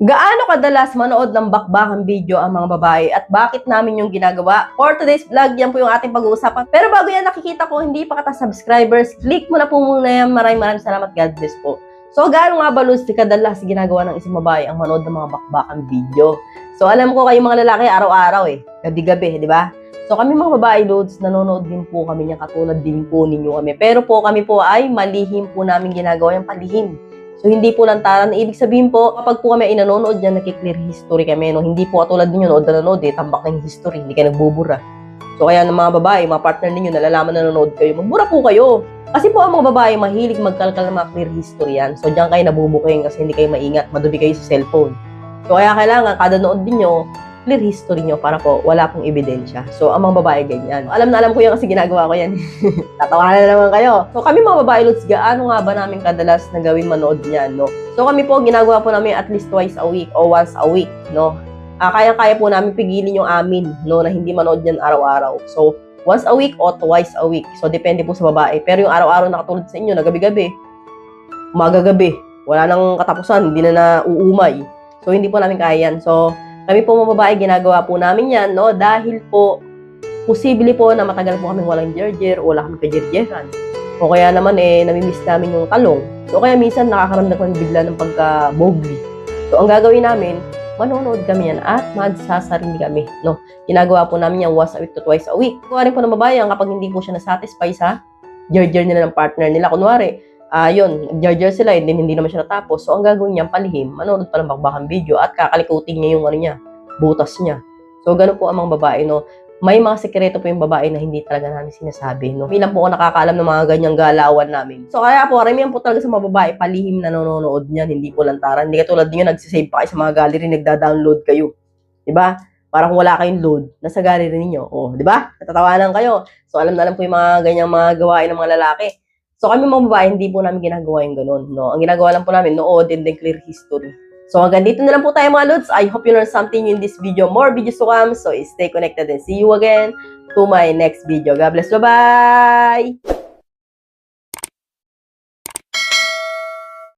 Gaano kadalas manood ng bakbakang video ang mga babae at bakit namin yung ginagawa? For today's vlog, yan po yung ating pag-uusapan. Pero bago yan, nakikita ko hindi pa kita subscribers, click mo na po muna yan. Maraming salamat. God bless po. So, gaano nga ba, Luz, kadalas ginagawa ng isang babae ang manood ng mga bakbakang video? So, alam ko kayo mga lalaki, araw-araw gabi-gabi, di ba? So, kami mga babae, Lods, nanonood din po kami niya, katulad din po ninyo kami. Pero po kami po ay malihim po namin ginagawa yung palihim. So, hindi po lantaran. Ibig sabihin po, kapag po kami ay nanonood yan, nakiklear history kami. No? Hindi po katulad ninyo, nood na nanood, tambak na yung history, hindi kayo nagbubura. So, kaya ng mga babae, mga partner ninyo, nalalaman na nanonood kayo, magbura po kayo. Kasi po ang mga babae, mahilig magkalkal ng mga clear history yan. So, diyan kayo nabubuking kasi hindi kayo maingat, madumi kayo sa cellphone. So, kaya kailangan, kada nood din nyo, clear history nyo para po wala pong ebidensya. So, ang mga babae ganyan. Alam na alam ko yan kasi ginagawa ko yan. Tatawanan na naman kayo. So, kami mga babae, Lods, gaano nga ba namin kadalas na gawin manood niyan, no? So, kami po, ginagawa po namin at least twice a week o once a week, no? Kaya-kaya po namin pigilin yung amin, no, na hindi manood yan araw-araw. So, once a week o twice a week. So, depende po sa babae. Pero yung araw-araw na katulad sa inyo, na gabi-gabi, umaga-gabi, wala nang katapusan, hindi na nauumay. So, hindi po namin kaya yan. So, kami po mga babae, ginagawa po namin yan, no? Dahil po, posible po na matagal po kaming walang jerjer o wala kaming kajerjeran. O kaya naman, namimiss namin yung talong. So, kaya minsan nakakaramdam kami bigla ng pagka-bogli. So, ang gagawin namin, manonood kami yan at magsasarili kami, no? Ginagawa po namin yan once a week to twice a week. Kunwari po ng babae, kapag hindi po siya nasatisfy sa jerjer nila ng partner nila, kunwari, yun, nag-jar sila, hindi naman siya natapos. So, ang gagawin niya, palihim, manonood pa ng bakbakang video at kakalikutin niya yung butas niya. So, ganun po ang mga babae, no? May mga sekreto po yung babae na hindi talaga namin sinasabi, no? Bilang po ako nakakaalam ng mga ganyang galawan namin. So, kaya po, karamihan po talaga sa mga babae, palihim na nanonood niyan, hindi po lantaran. Hindi katulad niyo, nagsisave pa kayo sa mga gallery, nagda-download kayo. Diba? Parang wala kayong load, nasa gallery ninyo. Oh, diba? Natatawanan kayo. So, alam na alam po yung mga ganyang mga gawain ng mga lalaki. So, kami mga babae, hindi po namin ginagawa yung ganun, no? Ang ginagawa lang po namin, nood and then clear history. So, hanggang dito na lang po tayo mga Lods. I hope you learned something in this video. More videos to come. So, stay connected and see you again to my next video. God bless. Bye-bye!